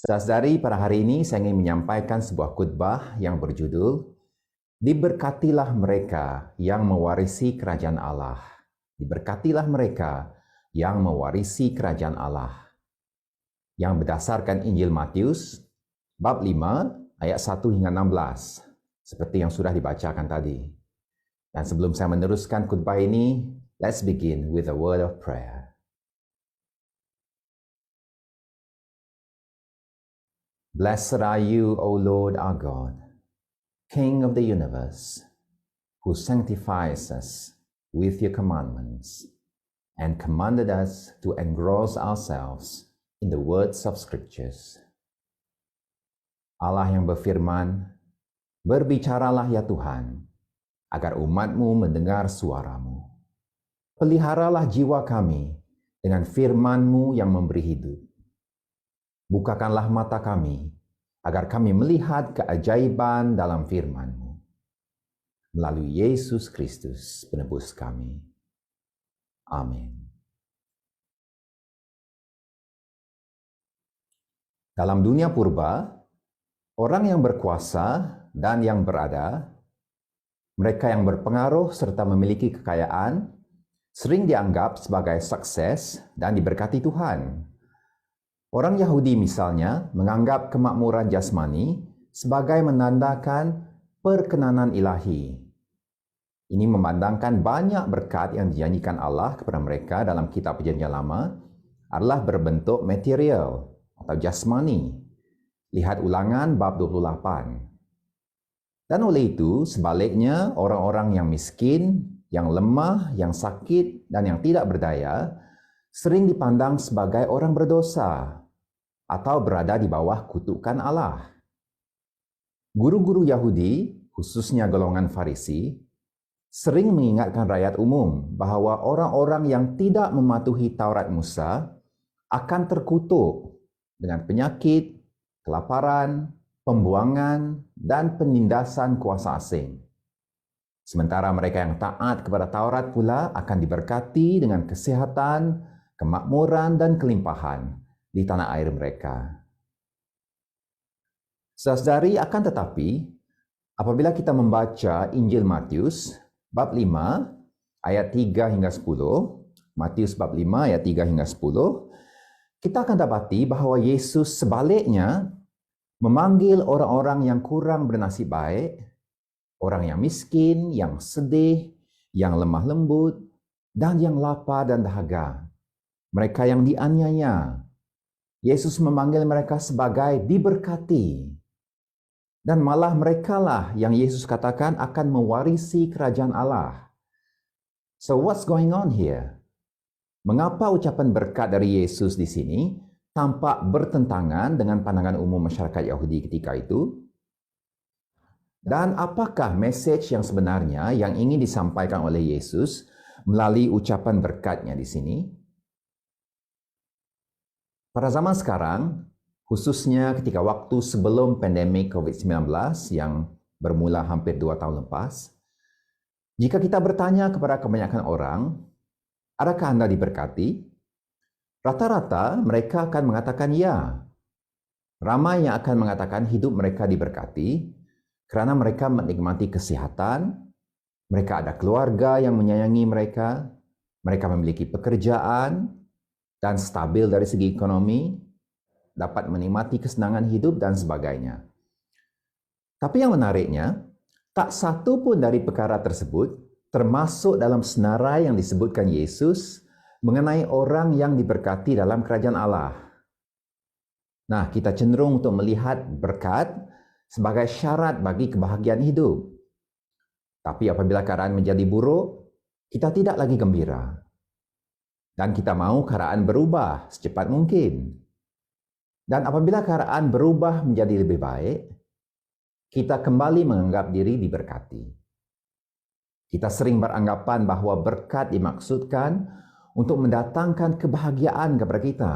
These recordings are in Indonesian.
Saudari, pada hari ini saya ingin menyampaikan sebuah khutbah yang berjudul Diberkatilah mereka yang mewarisi kerajaan Allah. Diberkatilah mereka yang mewarisi kerajaan Allah. Yang berdasarkan Injil Matius, bab 5, ayat 1 hingga 16, seperti yang sudah dibacakan tadi. Dan sebelum saya meneruskan khutbah ini, let's begin with a word of prayer. Blessed are you, O Lord our God, King of the universe, who sanctifies us with your commandments and commanded us to engross ourselves in the words of scriptures. Allah yang berfirman, berbicaralah ya Tuhan, agar umat-Mu mendengar suara-Mu. Peliharalah jiwa kami dengan firman-Mu yang memberi hidup. Bukakanlah mata kami, agar kami melihat keajaiban dalam firman-Mu. Melalui Yesus Kristus, penebus kami. Amin. Dalam dunia purba, orang yang berkuasa dan yang berada, mereka yang berpengaruh serta memiliki kekayaan, sering dianggap sebagai sukses dan diberkati Tuhan. Orang Yahudi misalnya menganggap kemakmuran jasmani sebagai menandakan perkenanan ilahi. Ini memandangkan banyak berkat yang dijanjikan Allah kepada mereka dalam kitab Perjanjian Lama adalah berbentuk material atau jasmani. Lihat Ulangan bab 28. Dan oleh itu, sebaliknya orang-orang yang miskin, yang lemah, yang sakit, dan yang tidak berdaya sering dipandang sebagai orang berdosa atau berada di bawah kutukan Allah. Guru-guru Yahudi, khususnya golongan Farisi, sering mengingatkan rakyat umum bahawa orang-orang yang tidak mematuhi Taurat Musa akan terkutuk dengan penyakit, kelaparan, pembuangan, dan penindasan kuasa asing. Sementara mereka yang taat kepada Taurat pula akan diberkati dengan kesehatan, kemakmuran, dan kelimpahan di tanah air mereka. Saudari, akan tetapi, apabila kita membaca Injil Matius, bab 5, ayat 3 hingga 10, Matius bab 5, ayat 3 hingga 10, kita akan dapati bahawa Yesus sebaliknya memanggil orang-orang yang kurang bernasib baik, orang yang miskin, yang sedih, yang lemah lembut, dan yang lapar dan dahaga. Mereka yang dianiaya. Yesus memanggil mereka sebagai diberkati. Dan malah merekalah yang Yesus katakan akan mewarisi kerajaan Allah. So what's going on here? Mengapa ucapan berkat dari Yesus di sini tampak bertentangan dengan pandangan umum masyarakat Yahudi ketika itu? Dan apakah message yang sebenarnya yang ingin disampaikan oleh Yesus melalui ucapan berkatnya di sini? Pada zaman sekarang, khususnya ketika waktu sebelum pandemik COVID-19 yang bermula hampir 2 tahun lepas, jika kita bertanya kepada kebanyakan orang, adakah Anda diberkati? Rata-rata mereka akan mengatakan ya. Ramai yang akan mengatakan hidup mereka diberkati kerana mereka menikmati kesihatan, mereka ada keluarga yang menyayangi mereka, mereka memiliki pekerjaan, dan stabil dari segi ekonomi, dapat menikmati kesenangan hidup dan sebagainya. Tapi yang menariknya, tak satu pun dari perkara tersebut termasuk dalam senarai yang disebutkan Yesus mengenai orang yang diberkati dalam kerajaan Allah. Nah, kita cenderung untuk melihat berkat sebagai syarat bagi kebahagiaan hidup. Tapi apabila keadaan menjadi buruk, kita tidak lagi gembira. Dan kita mahu keadaan berubah secepat mungkin. Dan apabila keadaan berubah menjadi lebih baik, kita kembali menganggap diri diberkati. Kita sering beranggapan bahawa berkat dimaksudkan untuk mendatangkan kebahagiaan kepada kita.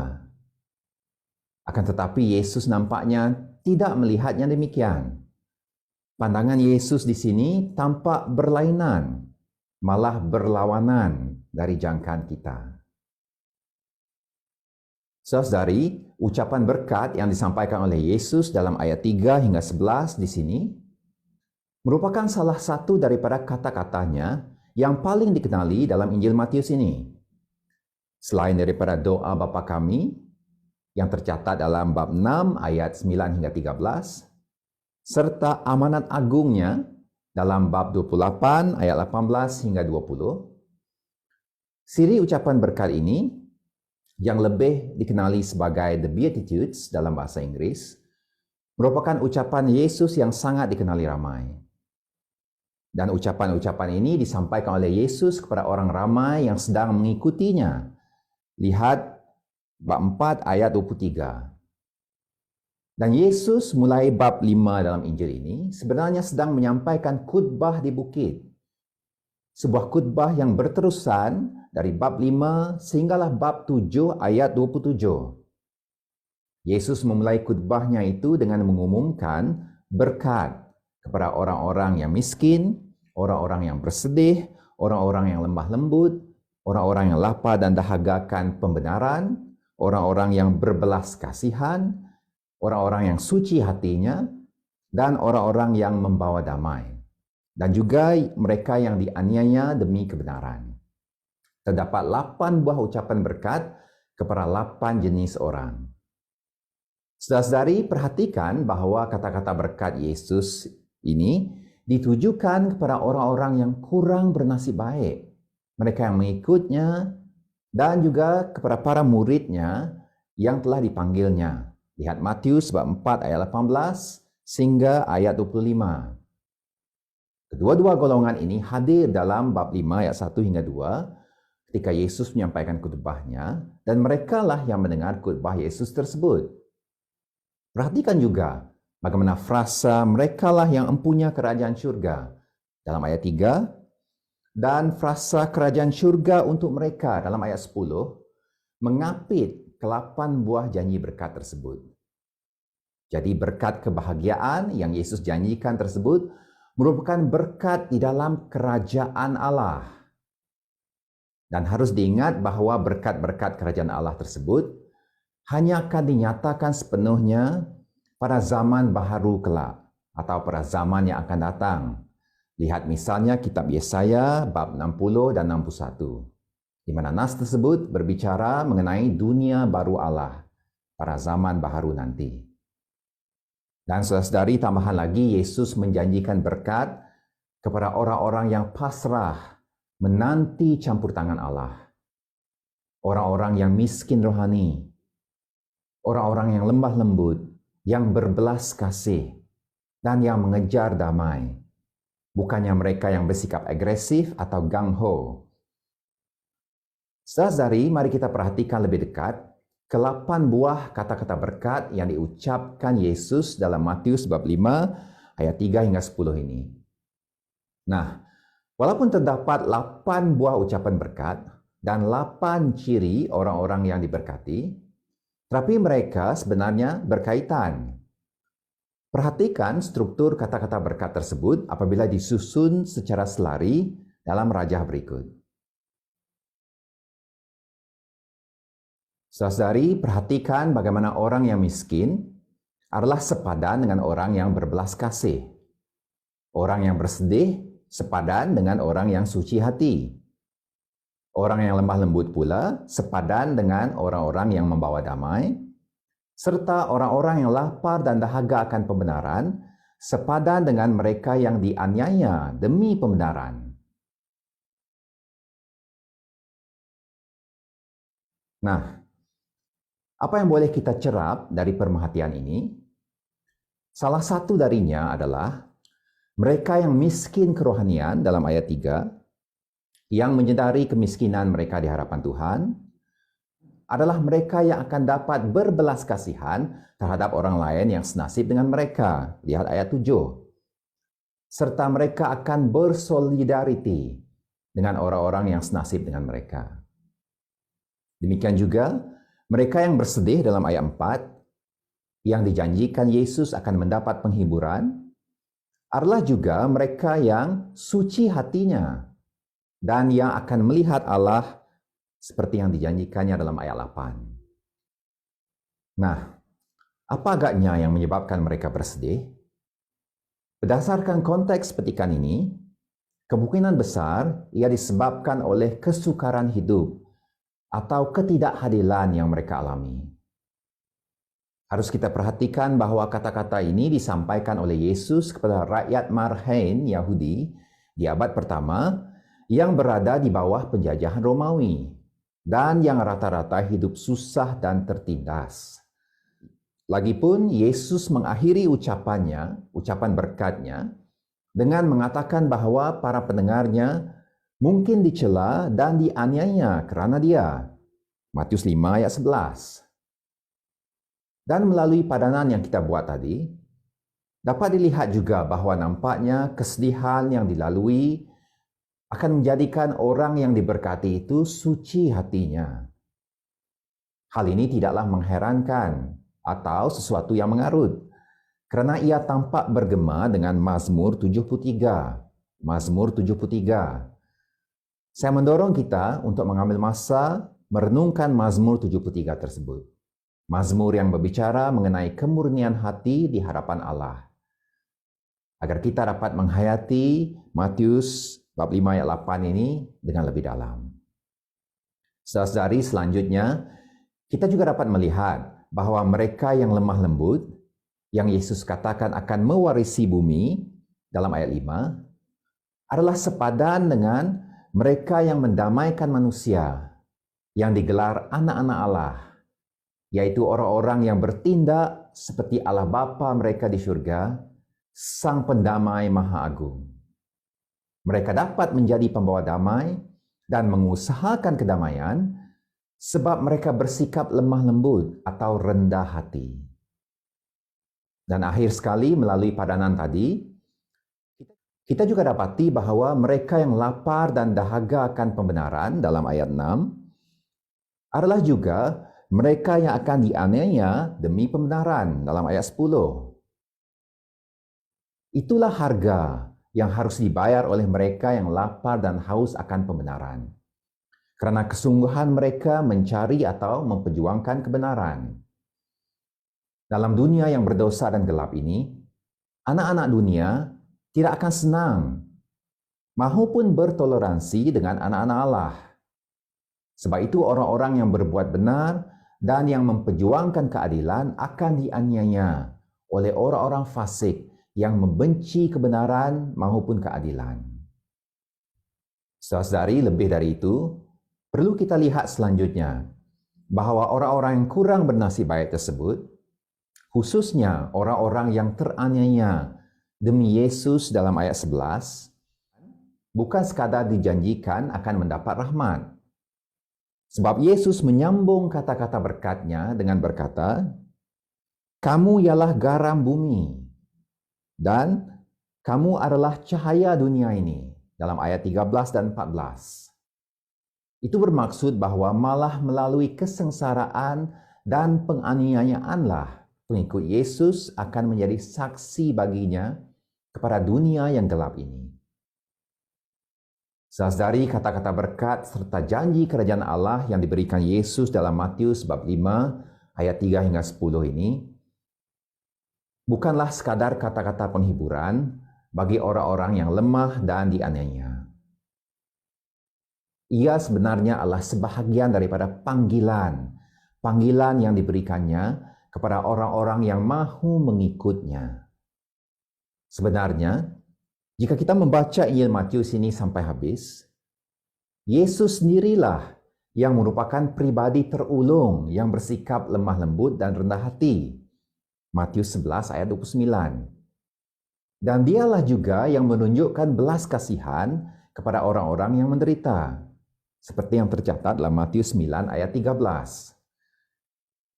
Akan tetapi Yesus nampaknya tidak melihatnya demikian. Pandangan Yesus di sini tampak berlainan, malah berlawanan dari jangkaan kita. Saudari, ucapan berkat yang disampaikan oleh Yesus dalam ayat 3 hingga 11 di sini merupakan salah satu daripada kata-katanya yang paling dikenali dalam Injil Matius ini. Selain daripada doa Bapa kami yang tercatat dalam bab 6 ayat 9 hingga 13, serta amanat agungnya dalam bab 28 ayat 18 hingga 20, siri ucapan berkat ini yang lebih dikenali sebagai The Beatitudes dalam bahasa Inggris, merupakan ucapan Yesus yang sangat dikenali ramai. Dan ucapan-ucapan ini disampaikan oleh Yesus kepada orang ramai yang sedang mengikutinya. Lihat bab 4 ayat 23. Dan Yesus mulai bab 5 dalam Injil ini sebenarnya sedang menyampaikan khutbah di bukit. Sebuah khutbah yang berterusan dari bab 5 sehinggalah bab 7 ayat 27. Yesus memulai khutbahnya itu dengan mengumumkan berkat kepada orang-orang yang miskin, orang-orang yang bersedih, orang-orang yang lemah lembut, orang-orang yang lapar dan dahagakan pembenaran, orang-orang yang berbelas kasihan, orang-orang yang suci hatinya, dan orang-orang yang membawa damai. Dan juga mereka yang dianiaya demi kebenaran. Terdapat 8 buah ucapan berkat kepada 8 jenis orang. Saudara-saudari, perhatikan bahawa kata-kata berkat Yesus ini ditujukan kepada orang-orang yang kurang bernasib baik. Mereka yang mengikutnya dan juga kepada para muridnya yang telah dipanggilnya. Lihat Matius bab 4 ayat 18 sehingga ayat 25. Kedua-dua golongan ini hadir dalam bab 5 ayat 1 hingga 2 ketika Yesus menyampaikan khutbahnya dan merekalah yang mendengar khutbah Yesus tersebut. Perhatikan juga bagaimana frasa merekalah yang empunya kerajaan syurga dalam ayat 3 dan frasa kerajaan syurga untuk mereka dalam ayat 10 mengapit ke-8 buah janji berkat tersebut. Jadi berkat kebahagiaan yang Yesus janjikan tersebut merupakan berkat di dalam kerajaan Allah. Dan harus diingat bahawa berkat-berkat kerajaan Allah tersebut hanya akan dinyatakan sepenuhnya pada zaman baharu kelak atau pada zaman yang akan datang. Lihat misalnya kitab Yesaya bab 60 dan 61, di mana nas tersebut berbicara mengenai dunia baru Allah pada zaman baharu nanti. Dan saudara-saudari, tambahan lagi, Yesus menjanjikan berkat kepada orang-orang yang pasrah menanti campur tangan Allah. Orang-orang yang miskin rohani, orang-orang yang lemah lembut, yang berbelas kasih, dan yang mengejar damai. Bukannya mereka yang bersikap agresif atau gung-ho. Saudara-saudari, mari kita perhatikan lebih dekat ke-8 buah kata-kata berkat yang diucapkan Yesus dalam Matius bab 5 ayat 3 hingga 10 ini. Nah, walaupun terdapat 8 buah ucapan berkat dan 8 ciri orang-orang yang diberkati, tetapi mereka sebenarnya berkaitan. Perhatikan struktur kata-kata berkat tersebut apabila disusun secara selari dalam rajah berikut. Saudari, perhatikan bagaimana orang yang miskin adalah sepadan dengan orang yang berbelas kasih. Orang yang bersedih sepadan dengan orang yang suci hati. Orang yang lemah lembut pula sepadan dengan orang-orang yang membawa damai. Serta orang-orang yang lapar dan dahaga akan pembenaran sepadan dengan mereka yang dianiaya demi pembenaran. Nah, apa yang boleh kita cerap dari pemerhatian ini? Salah satu darinya adalah mereka yang miskin kerohanian dalam ayat 3, yang menyedari kemiskinan mereka di hadapan Tuhan, adalah mereka yang akan dapat berbelas kasihan terhadap orang lain yang senasib dengan mereka. Lihat ayat 7. Serta mereka akan bersolidariti dengan orang-orang yang senasib dengan mereka. Demikian juga, mereka yang bersedih dalam ayat 4, yang dijanjikan Yesus akan mendapat penghiburan, adalah juga mereka yang suci hatinya dan yang akan melihat Allah seperti yang dijanjikannya dalam ayat 8. Nah, apa agaknya yang menyebabkan mereka bersedih? Berdasarkan konteks petikan ini, kemungkinan besar ia disebabkan oleh kesukaran hidup atau ketidakhadilan yang mereka alami. Harus kita perhatikan bahwa kata-kata ini disampaikan oleh Yesus kepada rakyat Marhain Yahudi di abad pertama yang berada di bawah penjajahan Romawi dan yang rata-rata hidup susah dan tertindas. Lagipun Yesus mengakhiri ucapan berkatnya, dengan mengatakan bahwa para pendengarnya mungkin dicela dan dianiaya kerana dia. Matius 5 ayat 11. Dan melalui padanan yang kita buat tadi, dapat dilihat juga bahawa nampaknya kesedihan yang dilalui akan menjadikan orang yang diberkati itu suci hatinya. Hal ini tidaklah mengherankan atau sesuatu yang mengarut, kerana ia tampak bergema dengan Mazmur 73. Mazmur 73. Saya mendorong kita untuk mengambil masa merenungkan Mazmur 73 tersebut. Mazmur yang berbicara mengenai kemurnian hati di hadapan Allah. Agar kita dapat menghayati Matius bab 5 ayat 8 ini dengan lebih dalam. Saudara-saudari, selanjutnya, kita juga dapat melihat bahawa mereka yang lemah lembut, yang Yesus katakan akan mewarisi bumi dalam ayat 5, adalah sepadan dengan mereka yang mendamaikan manusia, yang digelar anak-anak Allah, yaitu orang-orang yang bertindak seperti Allah Bapa mereka di syurga, Sang Pendamai Maha Agung. Mereka dapat menjadi pembawa damai dan mengusahakan kedamaian sebab mereka bersikap lemah lembut atau rendah hati. Dan akhir sekali melalui padanan tadi, kita juga dapati bahawa mereka yang lapar dan dahaga akan pembenaran dalam ayat 6 adalah juga mereka yang akan dianiaya demi pembenaran dalam ayat 10. Itulah harga yang harus dibayar oleh mereka yang lapar dan haus akan pembenaran, kerana kesungguhan mereka mencari atau memperjuangkan kebenaran. Dalam dunia yang berdosa dan gelap ini, anak-anak dunia tidak akan senang mahupun bertoleransi dengan anak-anak Allah. Sebab itu orang-orang yang berbuat benar dan yang memperjuangkan keadilan akan dianiaya oleh orang-orang fasik yang membenci kebenaran maupun keadilan. Saudari, lebih dari itu, perlu kita lihat selanjutnya bahawa orang-orang yang kurang bernasib baik tersebut, khususnya orang-orang yang teraniaya demi Yesus dalam ayat 11, bukan sekadar dijanjikan akan mendapat rahmat. Sebab Yesus menyambung kata-kata berkatnya dengan berkata, "Kamu ialah garam bumi dan kamu adalah cahaya dunia ini." Dalam ayat 13 dan 14. Itu bermaksud bahawa malah melalui kesengsaraan dan penganiayaanlah pengikut Yesus akan menjadi saksi baginya kepada dunia yang gelap ini. Saudari, kata-kata berkat serta janji kerajaan Allah yang diberikan Yesus dalam Matius bab 5 ayat 3 hingga 10 ini bukanlah sekadar kata-kata penghiburan bagi orang-orang yang lemah dan dianiaya. Ia sebenarnya adalah sebahagian daripada panggilan yang diberikannya kepada orang-orang yang mahu mengikutnya. Sebenarnya, jika kita membaca Injil Matius ini sampai habis, Yesus sendirilah yang merupakan pribadi terulung yang bersikap lemah lembut dan rendah hati. Matius 11 ayat 29. Dan dialah juga yang menunjukkan belas kasihan kepada orang-orang yang menderita, seperti yang tercatat dalam Matius 9 ayat 13.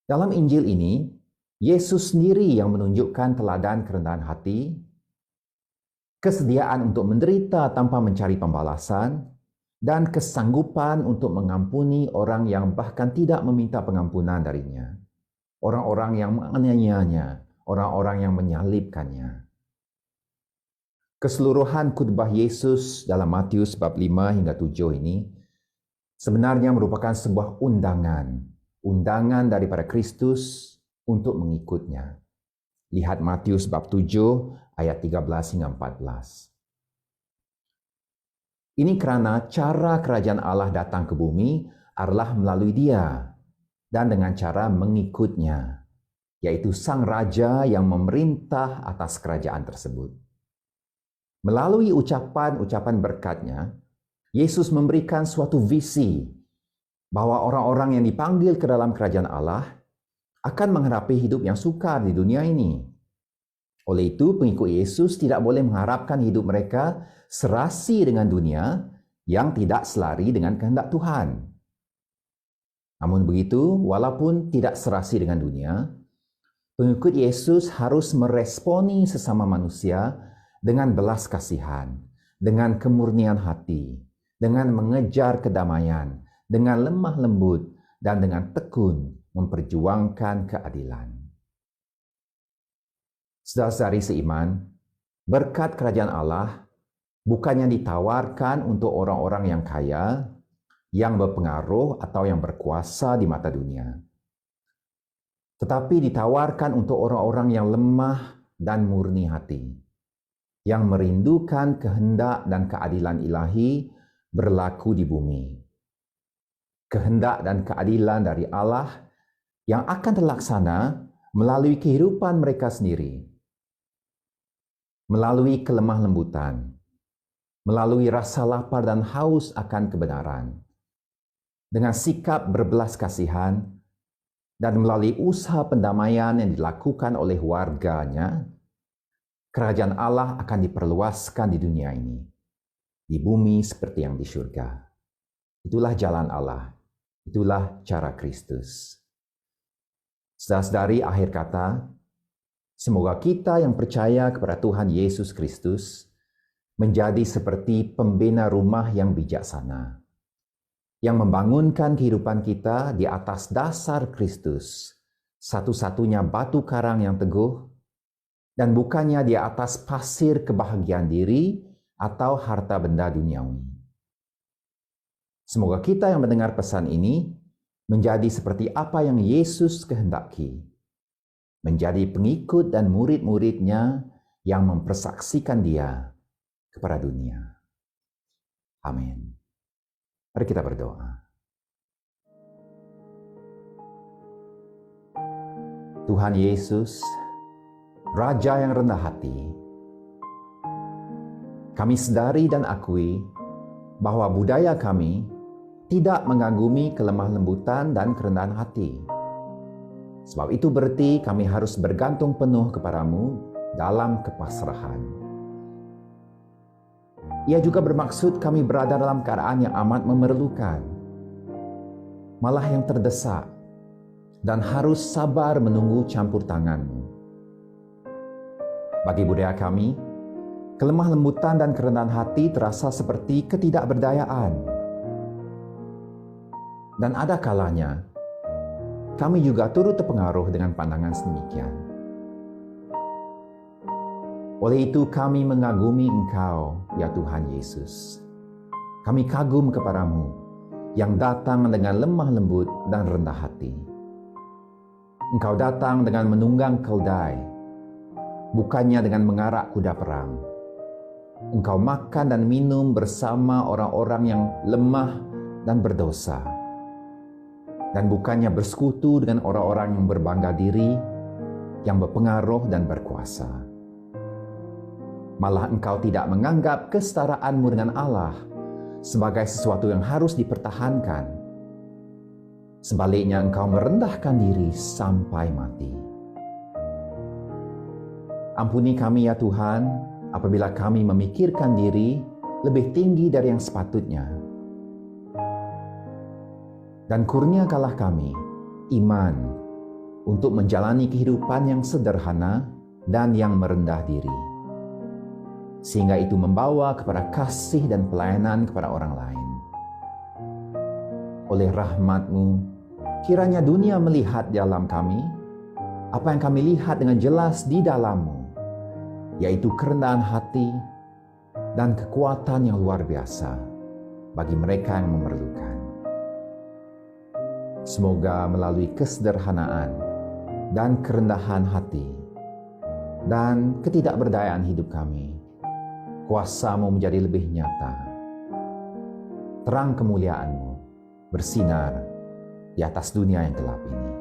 Dalam Injil ini, Yesus sendiri yang menunjukkan teladan kerendahan hati, kesediaan untuk menderita tanpa mencari pembalasan, dan kesanggupan untuk mengampuni orang yang bahkan tidak meminta pengampunan darinya. Orang-orang yang menganiayanya, orang-orang yang menyalibkannya. Keseluruhan khotbah Yesus dalam Matius bab 5 hingga 7 ini sebenarnya merupakan sebuah undangan daripada Kristus untuk mengikutnya. Lihat Matius bab 7 ayat 13 hingga 14. Ini karena cara kerajaan Allah datang ke bumi adalah melalui Dia dan dengan cara mengikutnya, yaitu Sang Raja yang memerintah atas kerajaan tersebut. Melalui ucapan-ucapan berkat-Nya, Yesus memberikan suatu visi bahwa orang-orang yang dipanggil ke dalam kerajaan Allah akan menghadapi hidup yang sukar di dunia ini. Oleh itu, pengikut Yesus tidak boleh mengharapkan hidup mereka serasi dengan dunia yang tidak selari dengan kehendak Tuhan. Namun begitu, walaupun tidak serasi dengan dunia, pengikut Yesus harus meresponi sesama manusia dengan belas kasihan, dengan kemurnian hati, dengan mengejar kedamaian, dengan lemah lembut, dan dengan tekun memperjuangkan keadilan. Saudara-saudari seiman, berkat kerajaan Allah bukannya ditawarkan untuk orang-orang yang kaya, yang berpengaruh atau yang berkuasa di mata dunia, tetapi ditawarkan untuk orang-orang yang lemah dan murni hati, yang merindukan kehendak dan keadilan ilahi berlaku di bumi. Kehendak dan keadilan dari Allah yang akan terlaksana melalui kehidupan mereka sendiri, melalui kelemah lembutan, melalui rasa lapar dan haus akan kebenaran, dengan sikap berbelas kasihan, dan melalui usaha pendamaian yang dilakukan oleh warganya, kerajaan Allah akan diperluaskan di dunia ini, di bumi seperti yang di surga. Itulah jalan Allah, itulah cara Kristus. Saudara-saudari, akhir kata, semoga kita yang percaya kepada Tuhan Yesus Kristus menjadi seperti pembina rumah yang bijaksana, yang membangunkan kehidupan kita di atas dasar Kristus, satu-satunya batu karang yang teguh, dan bukannya di atas pasir kebahagiaan diri atau harta benda duniawi. Semoga kita yang mendengar pesan ini menjadi seperti apa yang Yesus kehendaki, menjadi pengikut dan murid-murid-Nya yang mempersaksikan Dia kepada dunia. Amin. Mari kita berdoa. Tuhan Yesus, Raja yang rendah hati, kami sadari dan akui bahwa budaya kami tidak mengagumi kelemah lembutan dan kerendahan hati. Sebab itu berarti kami harus bergantung penuh kepadamu dalam kepasrahan. Ia juga bermaksud kami berada dalam keadaan yang amat memerlukan, malah yang terdesak, dan harus sabar menunggu campur tangan-Mu. Bagi budaya kami, kelemah lembutan dan kerendahan hati terasa seperti ketidakberdayaan. Dan ada kalanya, kami juga turut terpengaruh dengan pandangan sedemikian. Oleh itu kami mengagumi Engkau, ya Tuhan Yesus. Kami kagum kepadamu, yang datang dengan lemah lembut dan rendah hati. Engkau datang dengan menunggang keldai, bukannya dengan mengarak kuda perang. Engkau makan dan minum bersama orang-orang yang lemah dan berdosa, dan bukannya bersekutu dengan orang-orang yang berbangga diri, yang berpengaruh dan berkuasa. Malah Engkau tidak menganggap kesetaraanmu dengan Allah sebagai sesuatu yang harus dipertahankan. Sebaliknya Engkau merendahkan diri sampai mati. Ampuni kami ya Tuhan, apabila kami memikirkan diri lebih tinggi dari yang sepatutnya. Dan kurniakanlah kami iman untuk menjalani kehidupan yang sederhana dan yang merendah diri, sehingga itu membawa kepada kasih dan pelayanan kepada orang lain. Oleh rahmat-Mu, kiranya dunia melihat di dalam kami apa yang kami lihat dengan jelas di dalam-Mu, yaitu kerendahan hati dan kekuatan yang luar biasa bagi mereka yang memerlukan. Semoga melalui kesederhanaan dan kerendahan hati dan ketidakberdayaan hidup kami, kuasa-Mu menjadi lebih nyata. Terang kemuliaan-Mu bersinar di atas dunia yang gelap ini.